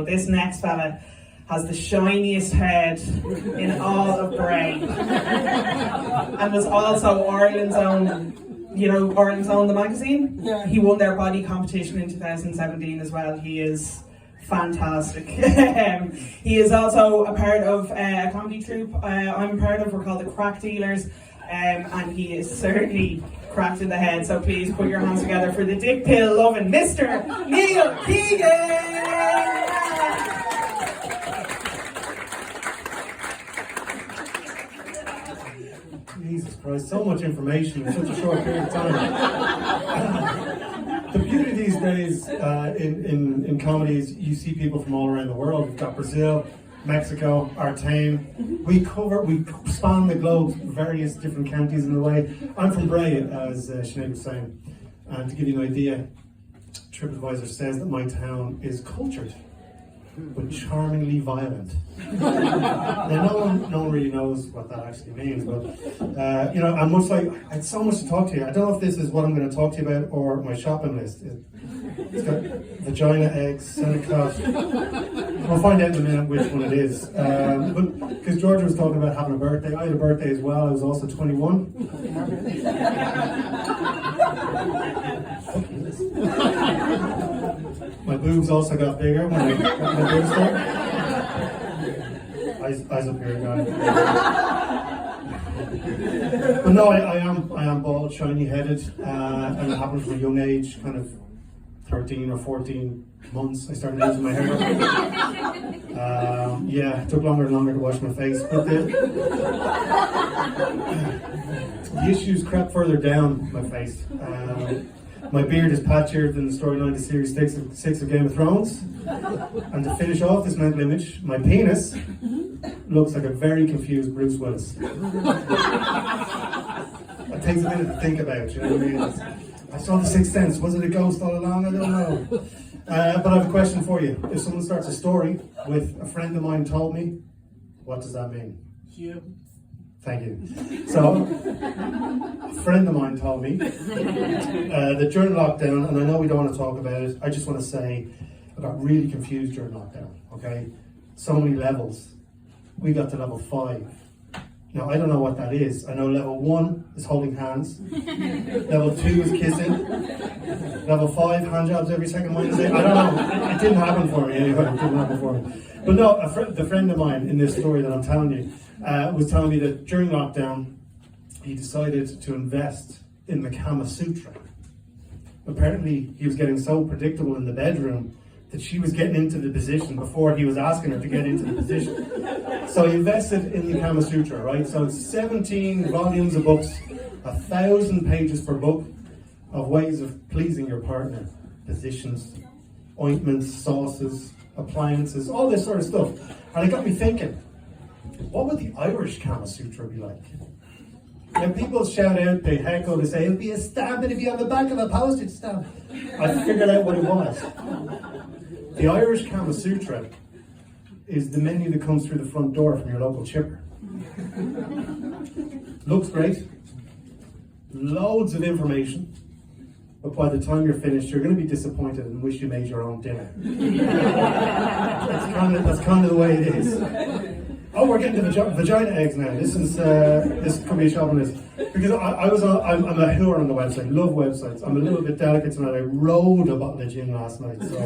This next fella has the shiniest head in all of Bray, and was also Ireland's own, Ireland's Own, the magazine. Yeah. He won their body competition in 2017 as well. He is fantastic. He is also a part of a comedy troupe I'm part of. We're called the Crack Dealers, and he is certainly cracked in the head. So please put your hands together for the dick pill loving Mr. Neil Keego. Jesus Christ, so much information in such a short period of time. The beauty these days in comedies, you see people from all around the world. We've got Brazil, Mexico, Artane. We span the globe, various different counties in the way. I'm from Bray, as Sinead was saying. And to give you an idea, TripAdvisor says that my town is cultured, but charmingly violent. Now, no one really knows what that actually means, but I'm much like, I had so much to talk to you. I don't know if this is what I'm going to talk to you about or my shopping list. It's got vagina, eggs, Seneca. We'll find out in a minute which one it is. But because Georgia was talking about having a birthday, I had a birthday as well. I was also 21. My boobs also got bigger when I got my boobs done. Eyes up here, guys. But no, I am bald, shiny-headed, and it happened from a young age, kind of 13 or 14 months. I started losing my hair. It took longer and longer to wash my face, but the issues crept further down my face. My beard is patchier than the storyline of Series 6 of Game of Thrones. And to finish off this mental image, my penis looks like a very confused Bruce Willis. It takes a minute to think about, you know what I mean? I saw The Sixth Sense. Was it a ghost all along? I don't know. But I have a question for you. If someone starts a story with "a friend of mine told me," what does that mean? You. Thank you. So, a friend of mine told me that during lockdown, and I know we don't want to talk about it, I just want to say I got really confused during lockdown, okay? So many levels. We got to level 5. Now, I don't know what that is. I know level 1 is holding hands. Level 2 is kissing. Level 5, hand jobs every second Wednesday. I don't know. It didn't happen for me anyway. It didn't happen for me. But no, the friend of mine in this story that I'm telling you was telling me that during lockdown, he decided to invest in the Kama Sutra. Apparently, he was getting so predictable in the bedroom that she was getting into the position before he was asking her to get into the position. So he invested in the Kama Sutra, right? So it's 17 volumes of books, 1,000 pages per book of ways of pleasing your partner. Positions, ointments, sauces, appliances, all this sort of stuff. And it got me thinking, what would the Irish Kama Sutra be like? When people shout out, they heckle, they say, it'll be a stamp, it'll be on the back of a postage stamp. I figured out what it was. The Irish Kama Sutra is the menu that comes through the front door from your local chipper. Looks great. Loads of information. But by the time you're finished, you're going to be disappointed and wish you made your own dinner. That's kind of the way it is. Oh, we're getting to vagina eggs now. This could be a shopping list. Because I'm a whore on the website. Love websites. I'm a little bit delicate tonight. I rode a bottle of gin last night. So,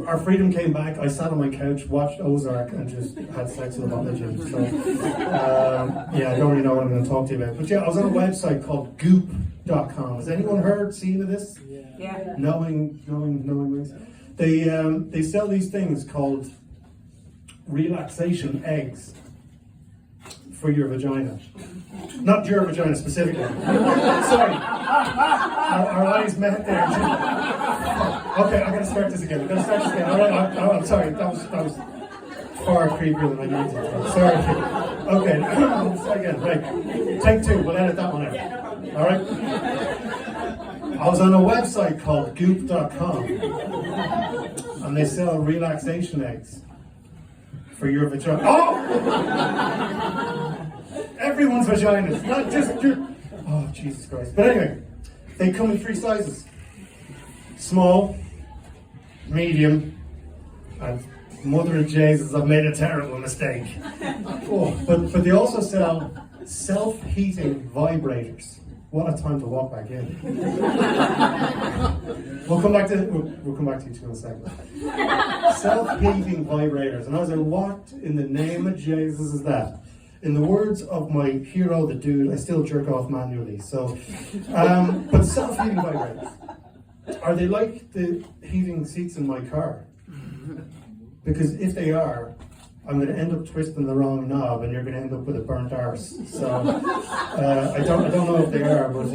our freedom came back. I sat on my couch, watched Ozark, and just had sex with a bottle of gin. So, I don't really know what I'm going to talk to you about. But yeah, I was on a website called Goop.com. Has anyone seen of this? Yeah. Knowing ways. They sell these things called relaxation eggs for your vagina. Not your vagina specifically. Sorry. Our eyes met there. Okay, I'm going to start this again. All right, I'm sorry. That was far creepier than I needed to. Sorry. Okay, let's start again. Right. Take 2. We'll edit that one out. All right. I was on a website called Goop.com, and they sell relaxation eggs for your vagina. Oh! Everyone's vagina, not just your... Oh, Jesus Christ. But anyway, they come in 3 sizes. Small, medium, And Mother of Jesus, I've made a terrible mistake. Oh, but they also sell self-heating vibrators. What a time to walk back in. We'll come back to you two in a second. Self-heating vibrators. And I was like, what in the name of Jesus is that? In the words of my hero, the dude, I still jerk off manually. So, but self-heating vibrators. Are they like the heating seats in my car? Because if they are, I'm going to end up twisting the wrong knob, and you're going to end up with a burnt arse. So I don't know if they are, but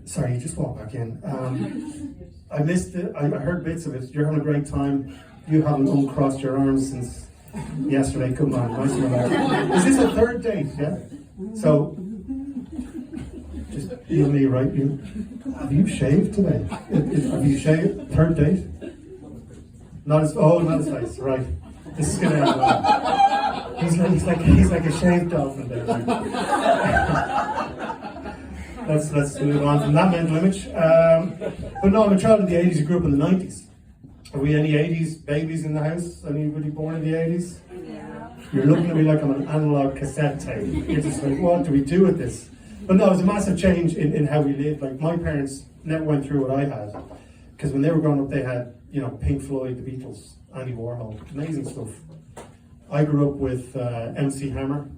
sorry, you just walk back in. I missed it. I heard bits of it. You're having a great time. You haven't uncrossed your arms since yesterday. Come on, nice one. Is this a third date? Yeah. So just you and me, right? Have you shaved today? Have you shaved? Third date? Not his face, right? This is gonna end well. He's like a shaved dolphin there. Right? let's move on from that mental image. But no, I'm a child of the 80s. I grew up in the 90s. Are we any 80s babies in the house? Anybody born in the 80s? Yeah. You're looking at me like I'm an analog cassette tape. You're just like, what do we do with this? But no, it was a massive change in how we lived. Like, my parents never went through what I had, because when they were growing up, they had, Pink Floyd, the Beatles, Andy Warhol, amazing stuff. I grew up with MC Hammer,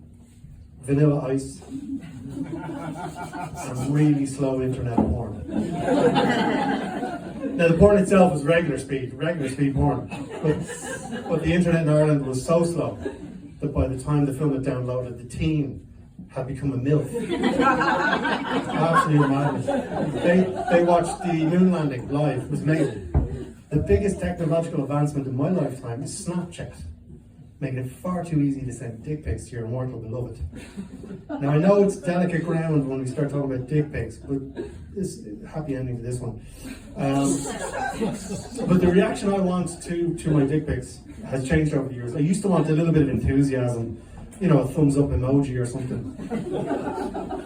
Vanilla Ice, some really slow internet porn. Now, the porn itself was regular speed porn, but the internet in Ireland was so slow that by the time the film had downloaded, the teen had become a MILF. Absolutely madness. They watched the moon landing live. It was amazing. The biggest technological advancement in my lifetime is Snapchat, making it far too easy to send dick pics to your immortal beloved. Now, I know it's delicate ground when we start talking about dick pics, but this happy ending to this one. But the reaction I want to my dick pics has changed over the years. I used to want a little bit of enthusiasm, a thumbs up emoji or something.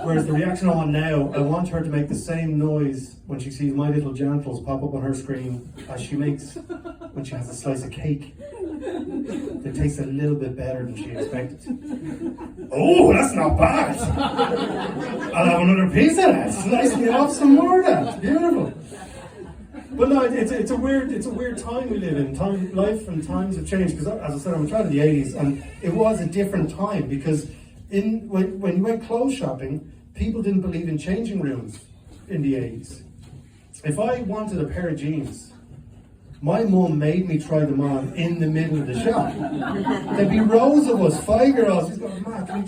Whereas the reaction I want now, I want her to make the same noise when she sees My Little Gentles pop up on her screen as she makes when she has a slice of cake that tastes a little bit better than she expected. Oh, that's not bad. I'll have another piece of that. Slice me off some more of that. Beautiful. But no, it's a weird time we live in. Life and times have changed, because, as I said, I'm a child of the 80s, and it was a different time, because when you went clothes shopping, people didn't believe in changing rooms in the 80s. If I wanted a pair of jeans, my mum made me try them on in the middle of the shop. There'd be rows of us, 5-year-olds, who's going, "Ma, can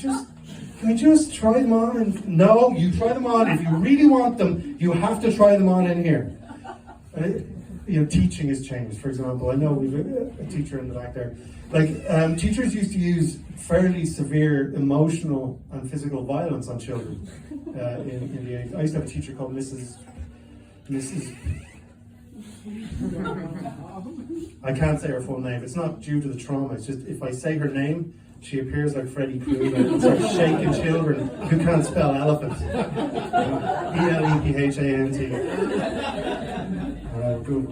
we just try them on?" And no, you try them on. If you really want them, you have to try them on in here. Teaching has changed, for example. I know we've a teacher in the back there. Teachers used to use fairly severe emotional and physical violence on children in the 80s. I used to have a teacher called Mrs. I can't say her full name. It's not due to the trauma. It's just if I say her name, she appears like Freddy Krueger and starts shaking children who can't spell elephant. ELEPHANT. Good.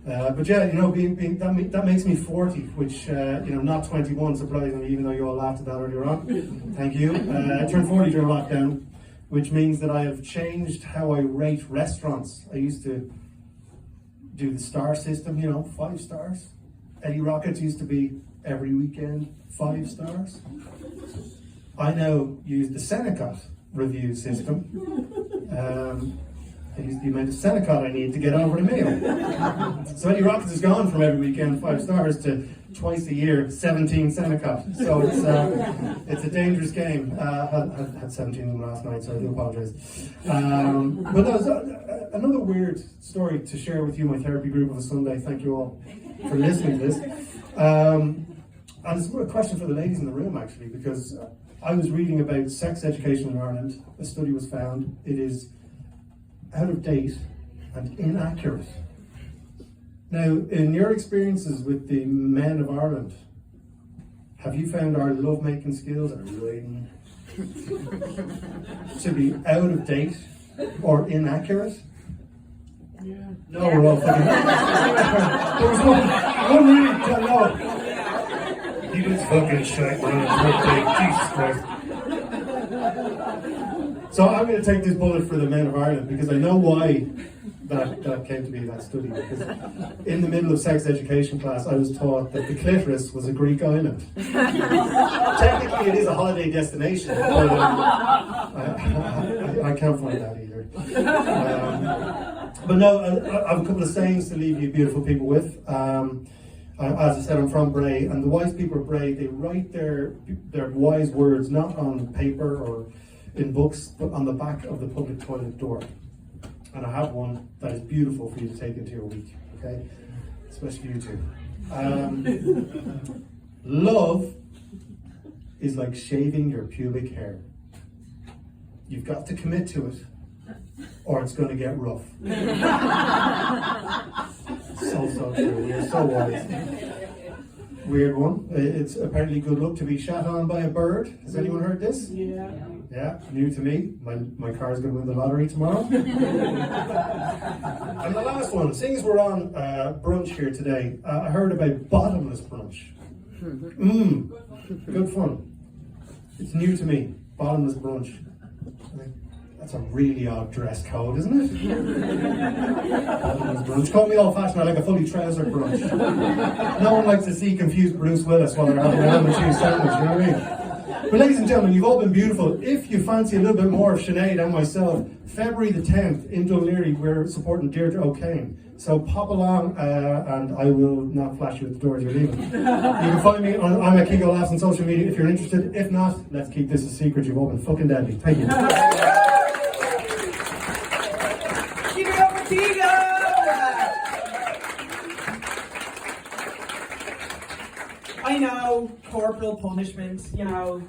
But yeah, being that makes me 40, which not 21, surprisingly, even though you all laughed at that earlier on. Thank you. I turned 40 during lockdown, which means that I have changed how I rate restaurants. I used to do the star system, 5 stars. Eddie Rockets used to be every weekend 5 stars. I now use the Senecot review system. I use the amount of Senecot I need to get over the meal. So Eddie Rockets has gone from every weekend 5 stars to twice a year 17 Senecot. So it's a dangerous game. I had 17 of them last night, so I do apologise. But that was another weird story to share with you, my therapy group of a Sunday. Thank you all for listening to this. And it's a question for the ladies in the room, actually, because I was reading about sex education in Ireland. A study was found. It is out of date and inaccurate. Now, in your experiences with the men of Ireland, have you found our lovemaking skills are really to be out of date or inaccurate? Yeah. No, we're all fucking. There was one really, no. He was fucking shite, man. Jesus Christ. So I'm going to take this bullet for the men of Ireland because I know why that came to be that study. Because in the middle of sex education class, I was taught that the clitoris was a Greek island. Technically, it is a holiday destination, but I can't find that either. But no, I have a couple of sayings to leave you beautiful people with. As I said, I'm from Bray, and the wise people of Bray, they write their wise words not on paper or in books, but on the back of the public toilet door. And I have one that is beautiful for you to take into your week, okay? Especially you two. Love is like shaving your pubic hair. You've got to commit to it, or it's going to get rough. So true. You're so wise. Weird one. It's apparently good luck to be shot on by a bird. Has anyone heard this? Yeah. Yeah, new to me. My car's going to win the lottery tomorrow. And the last one, seeing as we're on brunch here today, I heard about bottomless brunch. Good fun. It's new to me, bottomless brunch. That's a really odd dress code, isn't it? Bottomless brunch. Call me old-fashioned, I like a fully trousered brunch. No one likes to see confused Bruce Willis while they're having a ham and cheese sandwich, you know what I mean? But ladies and gentlemen, you've all been beautiful. If you fancy a little bit more of Sinead and myself, February the 10th in Dublin, we're supporting Deirdre O'Kane. So pop along and I will not flash you at the door as you're leaving. You can find me I'm at Keegolaughs on social media if you're interested. If not, let's keep this a secret. You've all been fucking deadly. Thank you. Keep it up for Keego! I know, corporal punishment, you know.